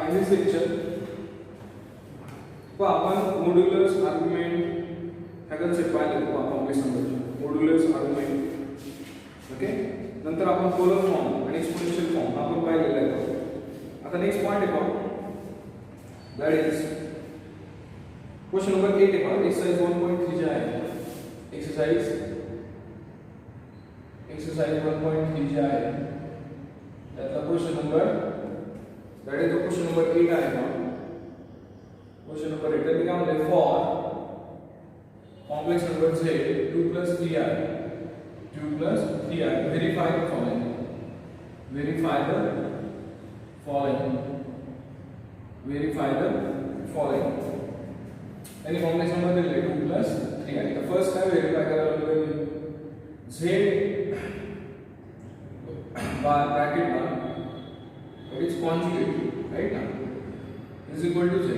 in this lecture आपण modulus argument ह्या concept पाहिले कॉम्प्लेक्स नंबरचे मॉड्युलस आर्ग्युमेंट ओके नंतर आपण पोलर फॉर्म आणि एक्सपोनेन्शियल फॉर्म आपण पाहिलेला आहे आता नेक्स्ट पॉइंट आहे पहा दैट इज क्वेश्चन नंबर 8 आहे पहा एक्सरसाइज 1.3 जे आहे एक्सरसाइज 1.3 जे आहे त्यातला question number that is question number 8 आहे पहा क्वेश्चन नंबर 8 तर काय म्हणले for complex number z 2 plus 3i verify the following any complex number दिले 2 plus 3i the first काय verify करायला लागेल z bar bracket bar it is conjugate right now is equal to z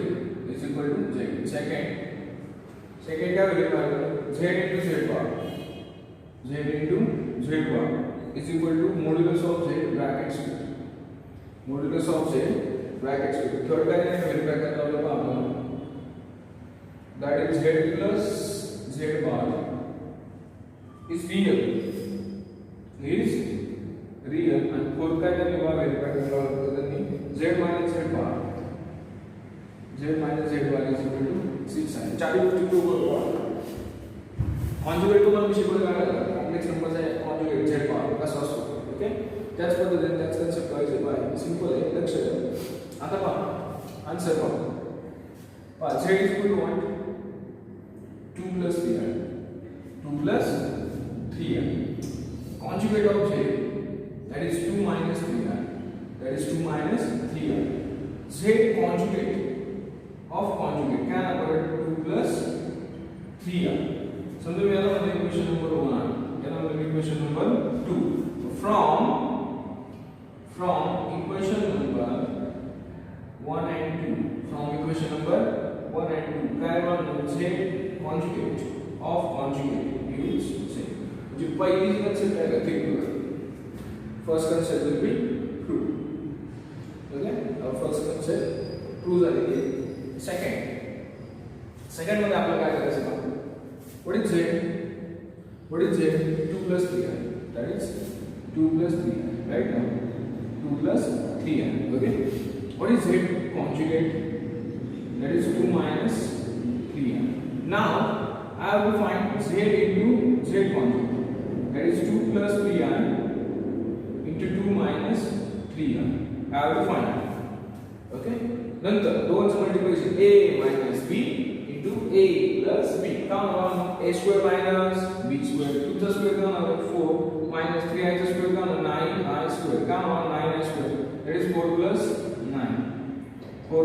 second क्या verify करो z into z bar is equal to modulus of z bracket square third काय verify करना होगा आपको that is z plus z bar is real and fourth काय verify करना होगा z minus z bar is equal to 6 आहे चारी गोष्टी को कॉन्जुगेट तुम्हाला मी शिकवलं काय कॉम्प्लेक्स नंबरचा कॉन्जुगेट z bar कसा असतो ओके त्याच पद्धतीने त्याच कन्सेप्ट करायचे बाय सिंपल आहे लक्ष द्या आता पहा आन्सर पहा z is equal to what 2 plus 3i conjugate of z that is 2 minus 3i z conjugate of conjugate क्या ना 2 plus 3i समझो याला म्हणजे इक्वेशन नंबर 1 याला म्हणजे equation number 2 from equation number 1 and 2 काय म्हणतो z conjugate of conjugate gives z म्हणजे पहिली कन्सेप्ट आहे का थिंक करा first concept will be true okay our first concept true झालेली आहे सेकंड मध्ये आपल्याला काय करायचं आहे what is z 2 plus 3i that is 2 plus 3i right now 2 plus 3i okay what is z conjugate that is 2 minus 3i now I have to find z into z conjugate that is 2 plus 3i into 2 minus 3i I have to find okay नंतर दोनचं multiplication a minus b into a plus b come on a square minus b square 2 चा square come on 4 minus 3i चा square come on 9i square come on 9i square that is 4 plus 9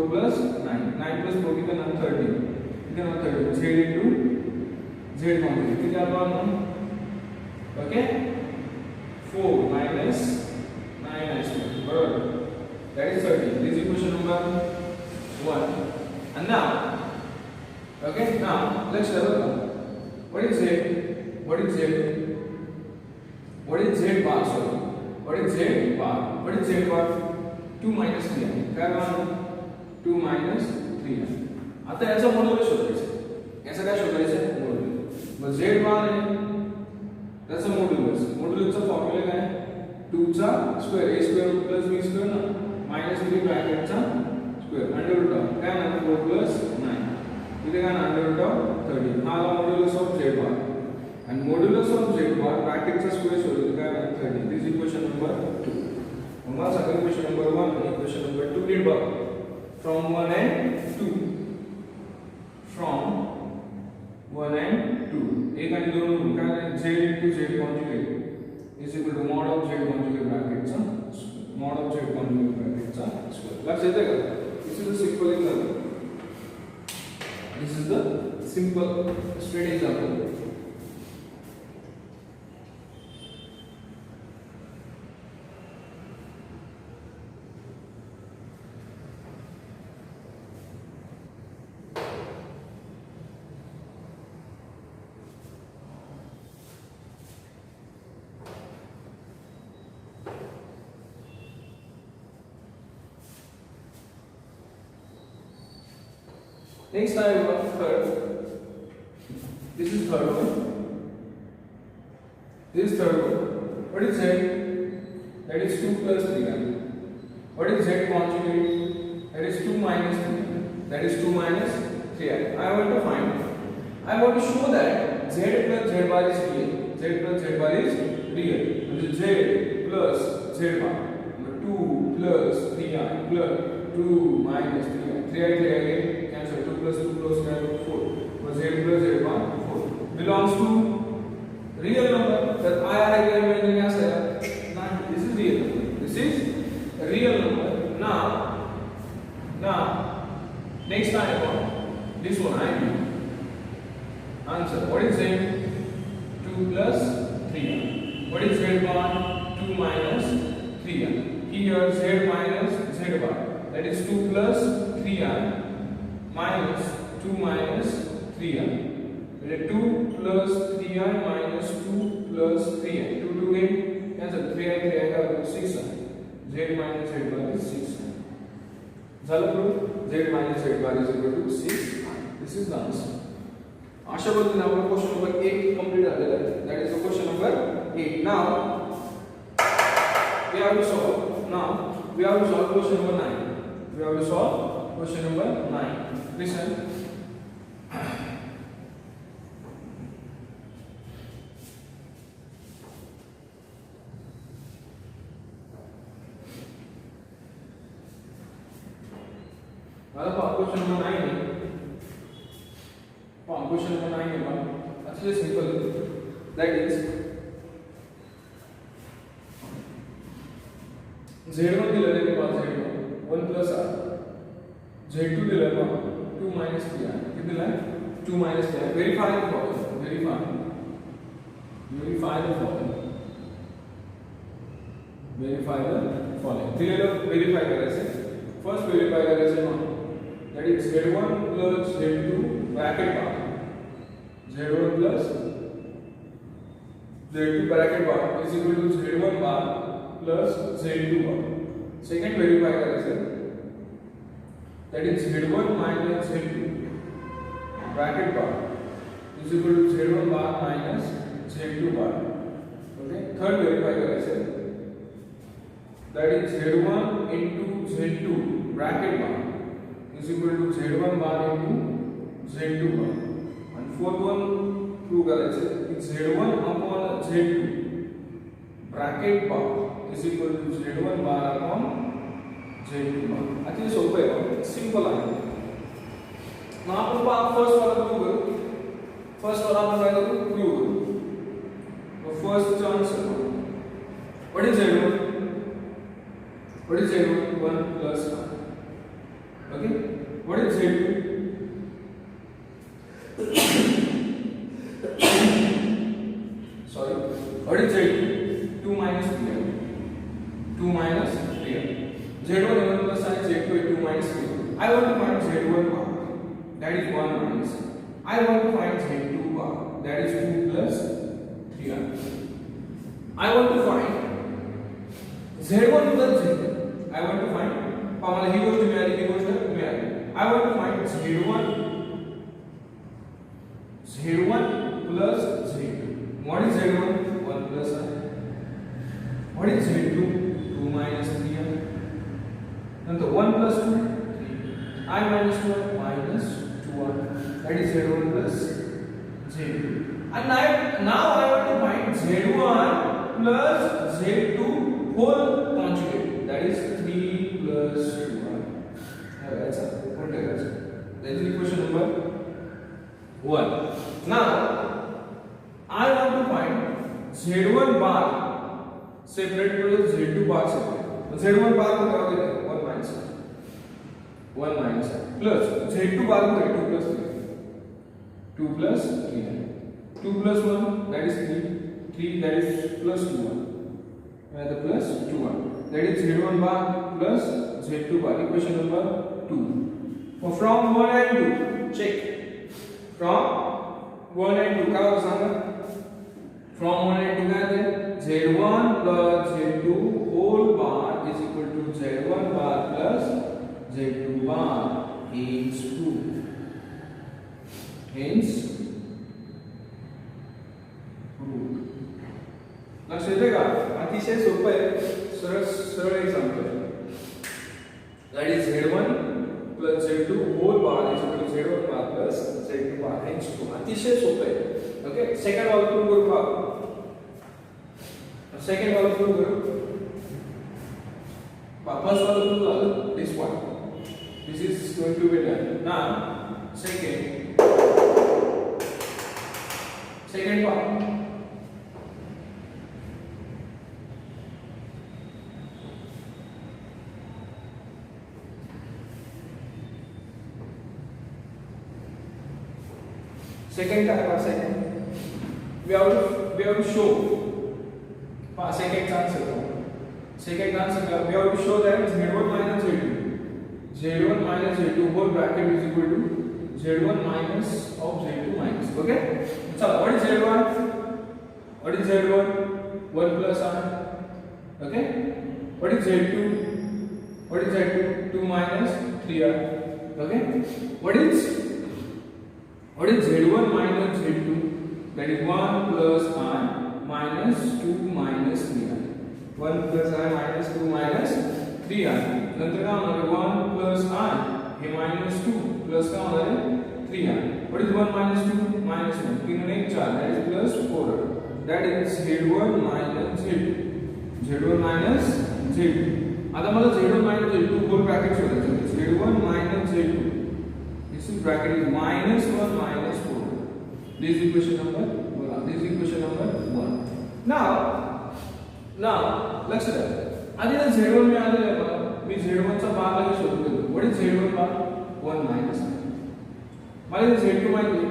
plus 4 कितना 13 z into z conjugate कितना आता okay 4 minus 9i square बराबर that is 13 this is equation number 1 and now okay now let's have a look what is z bar sorry what is z bar 2 minus 3i काय म्हणतो 2 minus 3i आता याचा modulus शोधायचं याचा काय शोधायचं modulus मग z bar आहे त्याचा मॉड्युलसचा फॉर्म्युला काय 2 चा square a square plus b square ना माइनस 3 ब्रॅकेटचा स्क्वेअर अंडर रूट ऑफ काय ना 4 plus 9 इथे काय अंडर रूट ऑफ 13 हा modulus of z bar and modulus of z bar bracket चा स्क्वेअर शोधायचं काय 13 this is equation number 2 मग सगळं इक्वेशन नंबर 1 आणि इक्वेशन नंबर 2 नीट बघ from 1 and 2 एक आणि दोन काय z into z conjugate is equal to mod of z conjugate bracket चा square लक्ष येते का this is a simple example this is the simple straight example Next I have got third. This is third one. This is third one. What is Z? That is 2 plus 3i. What is Z conjugate? That is 2 minus 3i. That is 2 minus 3i. I want to show that Z plus Z bar is real. Z plus Z bar is real. Z plus Z bar. 2 plus 3i plus 2 minus 3i. 3i cancel. 2 plus 2 plus 4. So Z plus Z bar 4 belongs to real number. That I real number क्या है? Now this is real number. This is a real number. Now next time on this one I do. Answer. What is Z? 2 plus 3i. What is Z bar? 2 minus 3i. Here Z minus Z bar. That is 2 plus 3i minus 2 minus 3i. 2 plus 3i minus 2 plus 3i. 2 2 8 cancel. 3i का 6i. Z minus Z bar is 6i. झालं बरोबर. Z minus Z bar is equal to 6. This is the answer. अशा पद्धतीने आपण question number 8 complete झालेला आहे. That is the question number 8. Now we have to solve question number 9. We have to solve question number 9. Listen. Question number 9 है. Question number 9 है. Actually simple. That is Z1 दिलेला आहे का Z1 1 plus r. Z2 दिलेला आहे 2 minus 3r. किती दिला आहे 2 minus 3r. Verify the following. दिलेलं verify करायचं. First verify करायचं. That is Z1 plus Z2 bracket bar. Z1 plus Z2 bracket bar is equal to Z1 bar plus Z2 bar. Second verify करायचं. That is Z1 minus Z2 bracket bar is equal to Z1 bar minus Z2 bar. Okay. Third verify करायचं. That is Z1 into Z2 bracket bar is equal to Z1 bar into Z2 bar. And fourth one prove करायचं. It's Z1 upon Z2 bracket bar is equal to Z1 bar upon Z2 bar. अति सोपं आहे. Simple आहे. मग आपण first वाला prove करू. First वाला आपण काय करू प्रूव्ह करू. मग first answer. What is Z1? What is Z1? 1 plus 1. Okay. What is Z2? Sorry. What is Z2? 2 minus 3. 2 minus 3. Z1 1 plus I, Z2 2 minus 3. I want to find Z1 bar. That is 1 minus. I want to find Z2 bar. That is 2 plus 3. I want to find Z1 plus Z2. I want to find आम्हाला ही गोष्ट मिळाली. I want to find Z1 plus Z2. What is Z1? 1 plus I. What is Z2? 2 minus 3i. नंतर 1 plus 2 3. I minus 2 minus 2i. That is Z1 plus Z2. And now I want to find Z1 plus Z2 whole conjugate. That is 3 plus 2i. That's it. That is equation number 1. Now I want to find Z1 bar separate plus Z2 bar separate. Z1 bar को क्या होगा? 1 minus 1 minus plus Z2 bar को 2 plus 3. 2 plus 3. 2 plus 1 that is 3. 3 that is plus 2 1. The plus 2 1. That is Z1 bar plus Z2 bar. Equation number 2. From 1 and 2, check. From 1 and 2, क्या होगा सांगा? From 1 and 2 क्या है? Z1 plus Z2 whole bar is equal to Z1 bar plus Z2 bar is 2. Hence root. लक्ष येते का? अतिशय सोपं आहे. सरळ सरळ example. That is Z1 plus Z2 whole bar is equal to Z1 bar plus Z2 bar hence root. अतिशय सोपं आहे. ओके, सेकंड वाला प्रूव्ह करू का? सेकंड वाला प्रूव्ह करू. फर्स्ट वाला प्रूव्ह झालं. This one. This is going to be done. Now, second part. Second. We have to show. Second answer. We have to show that Z1 minus Z2. Z1 minus Z2 whole bracket is equal to Z1 minus of Z2 minus. Okay? So what is Z1? 1 plus R. Okay? What is Z2? 2 minus 3R. Okay? What is Z1 minus Z2? That is 1 plus I minus 2 minus 3R. 1 plus I minus 2 minus 3R. नंतर काय होणार आहे? 1 plus I hey minus 2 plus काय होणार आहे? 3R. What is 1 minus 2? minus 1. 3 आणि 1 4. That is plus 4R. That is Z1 minus Z2. Z1 minus Z2. आता मला Z1 minus Z2 whole bracket शोधायचं आहे. Z1 minus Z2. This is bracket is minus 1 minus 4. This is equation number 1. Now लक्ष द्या. आधी जर Z1 मिळालेलं आहे मला, मी Z1 चा बार लगेच शोधून घेतो. What is Z1 bar? 1 minus I. मला Z2 माहिती आहे.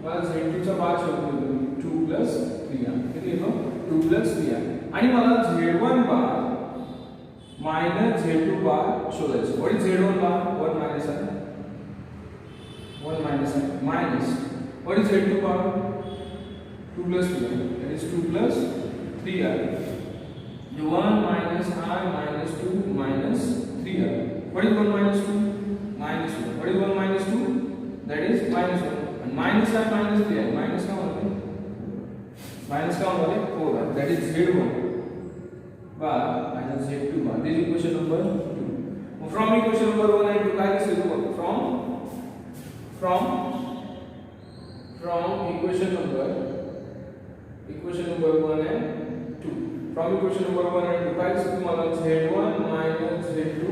मला Z2 चा बार शोधून घेतो. 2 plus 3R. किती येतो? 2 plus 3R. आणि मला Z1 बार minus Z2 बार शोधायचं. What is Z1 bar? 1 minus I. 1 minus I minus. What is Z2 bar? 2 plus 3R. That is 2 plus 3R. 1 minus I minus 2 minus 3R. What is 1 minus 2? Minus 1. What is 1 minus 2? That is minus 1. And minus I minus 3R. Minus का होता है? 4R. That is Z1 bar minus Z2 bar. This is equation number 2. From equation number 1 and 2 काय दिसेल तुम्हाला? From equation number 1 and 2. From equation number 1 and 2 काय दिसेल तुम्हाला? Z1 minus Z2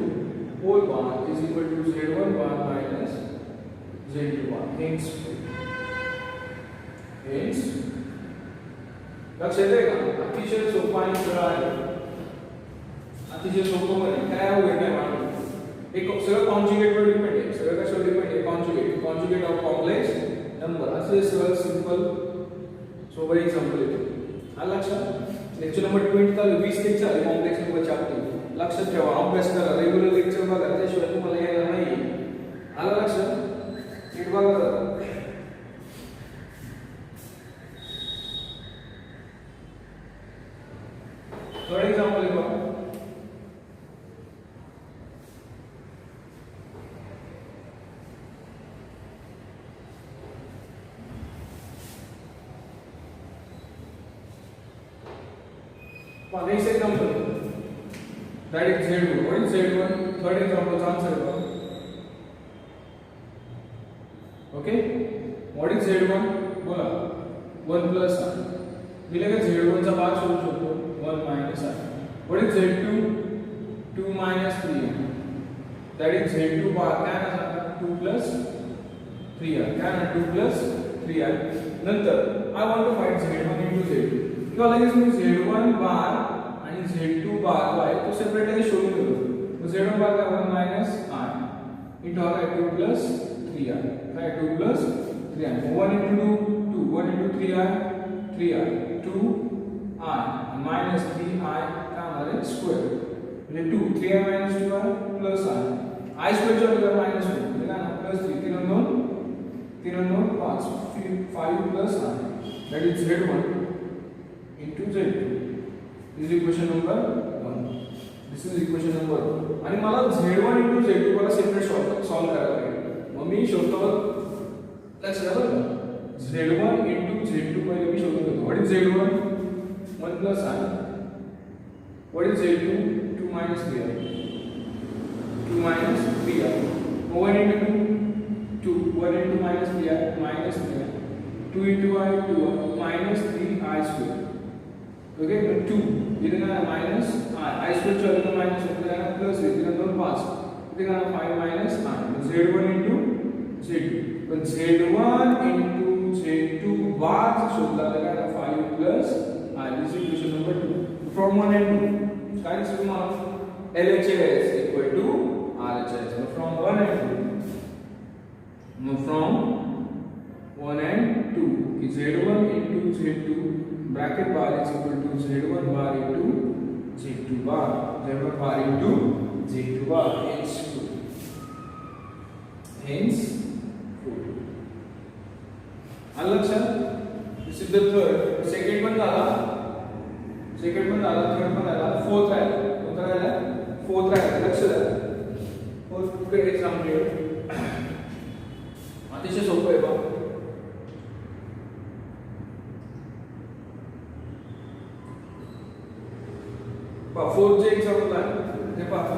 whole bar is equal to Z1 bar minus Z2 bar. Hence लक्ष येते का? अतिशय सोपा आणि सरळ आहे. अतिशय सोपं म्हणजे काय होईल नाही मानलं. एक सगळं कॉन्जुगेट वर डिपेंड आहे. सगळं कशावर डिपेंड आहे? Conjugate of complex number. असे सरळ सिंपल सोबर एक्झाम्पल येतो. आलं लक्षात? लेक्चर नंबर 20 चालू 20 लेक्चर आहे कॉम्प्लेक्स नंबरच्या बाबतीत. लक्षात ठेवा, अभ्यास करा, रेग्युलर लेक्चर बघा, त्याशिवाय तुम्हाला येणार नाही. आलं लक्षात? नीट बघा. थर्ड एक्झाम्पल आहे बघा. Next example, that is Z1. What is Z1? Third example answer. Okay? What is Z1? बोला 1 plus I. दिले का Z1 चा बार शोधू शकतो 1 minus I. What is Z2? 2 minus 3R. That is Z2 बार काय ना 2 plus 3R. काय ना 2 plus 3R. नंतर I want to find Z1 into Z2. किंवा लगेच मी Z1 बार आणि Z2 बार काय तो सेपरेट आहे शोधून घेतो. Z1 बार काय 1 minus I into काय 2 plus 3R. काय 2 plus 3R. 1 into 2 1 into 3R 2 I minus 3I का हमारे स्क्वायर म्हणजे 2 3I minus 2I plus I square जो होगा minus 1 देखा ना plus 3 3 और 2 5 plus I that is Z1 into Z2. This is equation number 1. This is equation number 1. आणि मला Z1 into Z2 मला सेपरेट सॉल्व करायला लागेल. मग मी शोधतो लक्षात आलं Z1 into Z2 पहिले मी शोधून घेतो. What is Z1? 1 plus I. What is Z2? 2 minus 3i. 2 minus 3i. 1 into 2. 1 into minus 3i. Minus 3i. 2 into I. 2i. Minus 3i square. Okay? 2. इधर का minus I. I square चल रहा minus इधर का plus इधर का 5. इधर का 5 minus I. Z1 into Z2. पण Z1 into Z2 bar शोधला जाएगा 5 plus I. This is equation number 2. From 1 and 2. काय दिसतं तुम्हाला? LHS equal to RHS. So from 1 and 2. No, from 1 and 2. Z1 into Z2 bracket bar is equal to Z1 bar into Z2 bar. Z1 bar into Z2 bar. Hence 2. Hence this is the third. Second one झाला, third one झाला, fourth राहिला, लक्ष द्या. Fourth example अतिशय सोपं आहे बघा. Fourth चे एक्झाम्पल आहे हे पहा.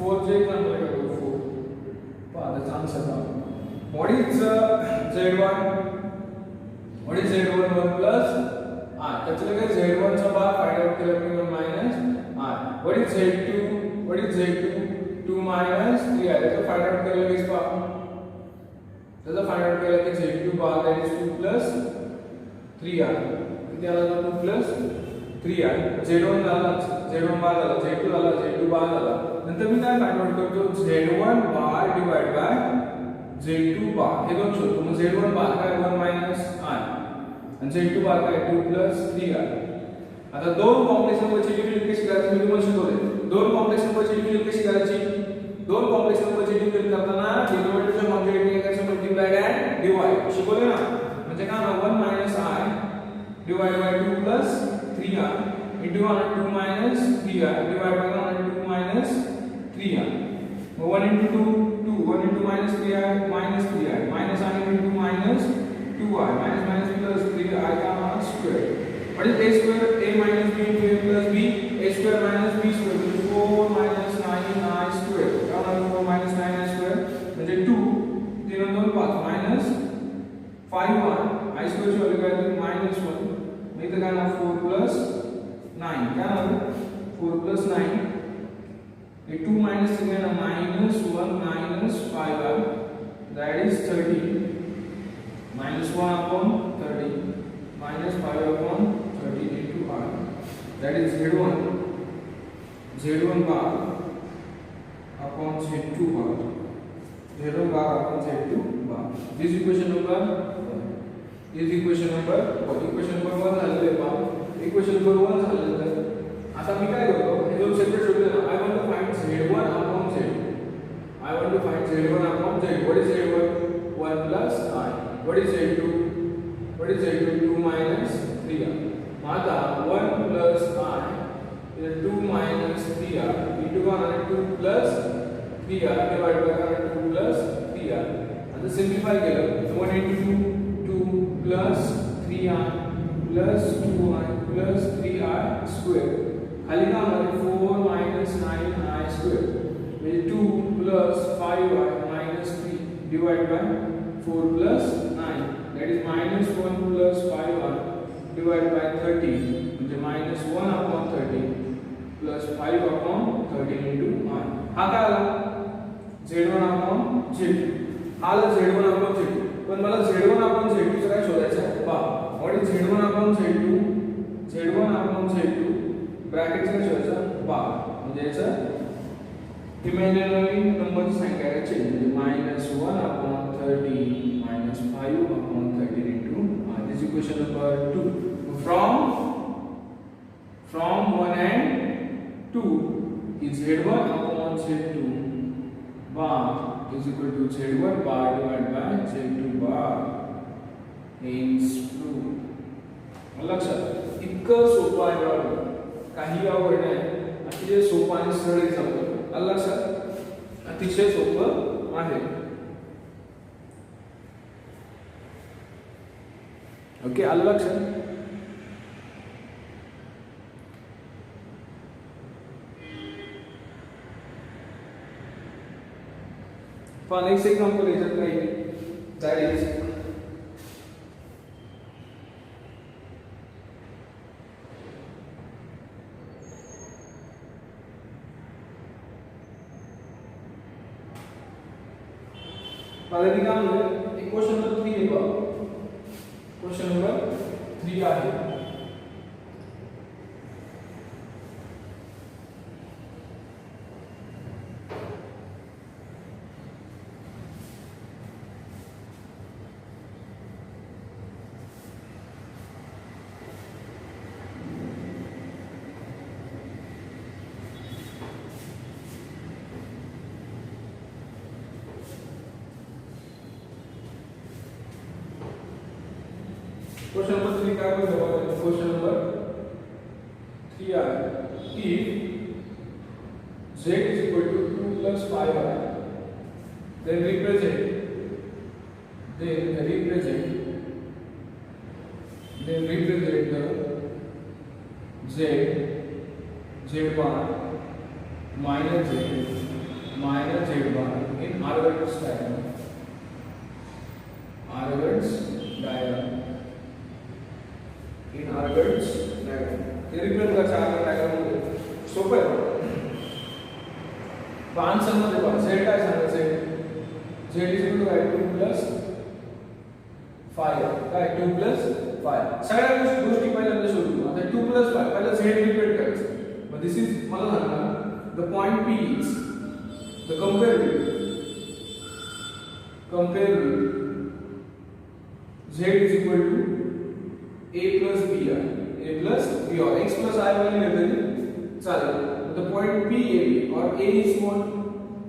Fourth example I go for. That's answer now. What is Z1? What is Z1 1 plus I? त्याचले काय Z1 चा भाग फाइंड आउट केला की 1 minus I. What is Z2? What is Z2? 2 minus 3I. त्याचा find out केला की इसका त्याचा फाइंड आउट केला की Z2 भाग that is 2 plus 3I. किती आला 2 plus 3I. Z1 झाला, Z1 बार झाला, Z2 झाला, Z2 बार झाला. नंतर मी काय फाइंड आउट करतो Z1 bar divide by Z2 बार. हे दोन शोधतो. मग Z1 बार काय 1 minus I आणि Z2 बार काय 2 plus 3I. आता दोन कॉम्प्लेक्स नंबरची डिव्हिजन कशी करायची मी तुम्हाला शिकवले. दोन कॉम्प्लेक्स नंबरची डिव्हिजन कशी करायची? दोन कॉम्प्लेक्स नंबरची डिव्हिजन करताना डिनोमिनेटरच्या कॉम्प्लिमेंट करायचं मल्टिप्लाइड अँड डिवाइड शिकवले ना. म्हणजे काय ना 1 minus I divide by 2 plus 3I into 2 minus 3I divided by 2 minus 3I. 1 into 2, 1 into minus 3I minus 3I minus I into minus 2I minus minus plus 3I का square. What is a square? A minus b into a plus b. A square minus b square which is 4 minus 9I square. क्या 4 minus 9I square म्हणजे 2 3 2 5 minus 5I. I square ची value काय minus 1. मी इथे काय 4 plus 9 क्या ना 4 plus 9 ये 2 minus 3 है ना minus 1 minus 5I that is 30 minus 1 upon 30 minus 5 upon 30 into I that is Z1 bar upon Z2 bar Z1 bar upon Z2 bar. This equation number 1. Equation number 1 झालेलं आहे पहा. Equation number 1 झाल्यानंतर आता मी काय करतो हे दोन सेपरेट शोधले ना. I want to find Z1 upon Z2. I want to find Z1 upon Z2. What is Z1? 1 plus I. What is Z2? What is Z2? 2 minus 3I. आता 1 plus I is 2 minus 3I into 2 plus 3I divided by 2 plus 3I. आता simplify केलं 1 into 2 plus 3I plus 2I plus 3I square. खाली का हमारे 4 minus 9I square. ये 2 plus 5I minus 3 divided by 4 plus 9. That is minus 1 plus 5I divided by 30. म्हणजे minus 1 upon 30 plus 5 upon 30 into I. हा काय आला? Z1 upon Z2. हा आला Z1 upon Z2. पण मला Z1 upon Z2 चं काय शोधायचं आहे? पहा. What is Z1 upon Z2? Z1 upon Z2 bracket चं शोधायचं बार. म्हणजे याचं इमॅजिनरी नंबरची संख्या करायची म्हणजे -1 upon 30 -5 upon 30 into this equation number 2. From 1 and 2 is Z1 upon Z2 bar is equal to Z1 bar divided by Z2 bar hence true. लक्षात इतकं सोपं आहे बरोबर, काही अवघड नाही, अतिशय सोपं आणि सरळ एक्झाम्पल. लक्षात अतिशय सोपं आहे. ओके, आलं लक्षात. For next example is that is question number 3 question number 3 आहे. Question number 3 क्या बोलते हैं? Question number 3 है if z is equal to 2 plus 5i, then represent the z bar minus z bar in Arrhenius diagram. In Arrhenius diagram. ये represent का chart diagram मध्ये सोपं आहे. आन्सर मध्ये बघा z काय सांगायचं, z इज इक्वल टू काय 2 प्लस 5 काय 2 प्लस 5. सगळ्या गोष्टी पहिल्यांदा शोधू. आता 2 प्लस 5 पहिला z रिप्रेझेंट करायचं. मग दिस इज मला सांगणार the point p is the compare with z is equal to a plus b or x plus I वाली लेते चलो. the point P A B or A is small,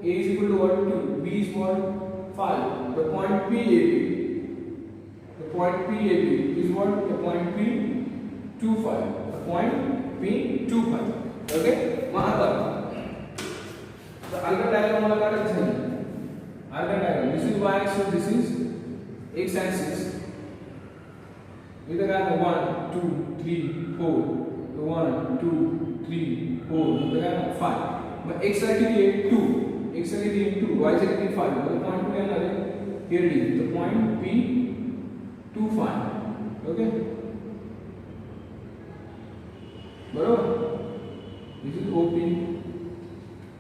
A is equal to what 2, B is small 5. the point P A B is what the point P 2 5, the point P 2 5. okay आता the Argand diagram मला काढायचं आहे. Argand diagram, this is y axis, this is x axis. इधर क्या है 1 2 3 4, 1 2 3 4, इधर क्या है 5. but x साठी दिए 2, x साठी दिए 2, y साठी दिए 5. the point पे ना here it is the point P 2 5. okay बरोबर. this is OP,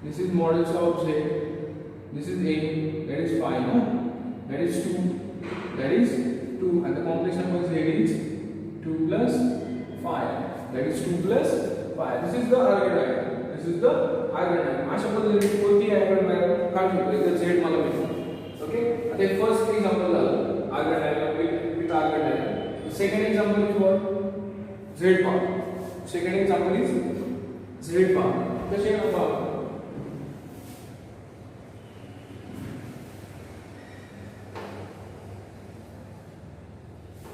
this is modulus of Z, this is A, that is 5, no? that is 2, that is 2, and the complex number Z is 2 plus 5, that is 2 plus 5. this is the Argand diagram. अशा पद्धतीने कोणती Argand diagram काढू शकतो. इथे Z मला भेटतो. Okay, आता first example झालं Argand diagram with Argand diagram. second example is what Z bar. second example is Z bar. कसे आहे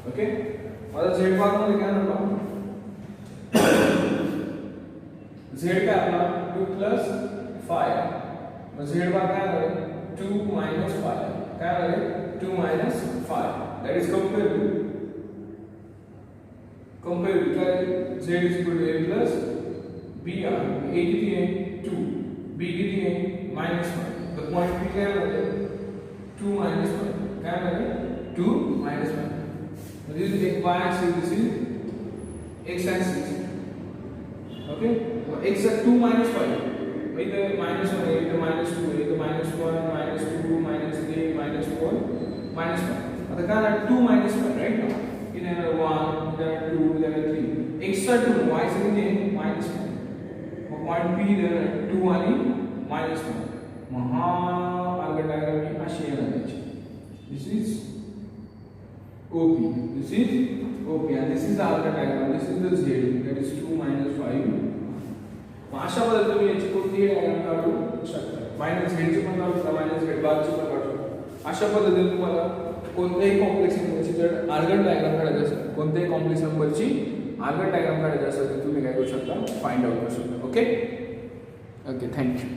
ओके. आता z बार मध्ये काय नंबर z काय आपला 2 plus 5. मग z बार काय आहे 2 minus 5. काय आहे 2 minus 5. that is compare with काय z is equal to a plus b r. a किती आहे 2, b किती आहे -1. the point p काय आहे 2 minus 1. काय आहे 2 minus 1. this is y axis, this is x axis. okay x is 2 minus 5. इधर -1 है, इधर -2 है, इधर -1 -2 -3 -4 -5. आता काय आहे 2 -1 राइट ना. इधर 1 इधर 2 इधर 3. x चा 2 y चा किती आहे -1. मग पॉइंट p इधर 2 आणि -1. मग हा Argand diagram ही अशी आहे त्याची. this is OP. This is OP and this is the Argand diagram. This is the Z, that is 2 minus 5. अशा पद्धतीने तुम्ही याची कोणतीही डायग्राम काढू शकता. मायनस झेडची पण काढू शकता, मायनस झेड बारची पण काढू शकता. अशा पद्धतीने तुम्हाला कोणत्याही कॉम्प्लेक्स नंबरची जर आर्गन डायग्राम काढायची असेल, कोणत्याही कॉम्प्लेक्स नंबरची आर्गन डायग्राम काढायची असेल तर तुम्ही काय करू शकता, फाइंड आउट करू शकता. Okay okay, thank you.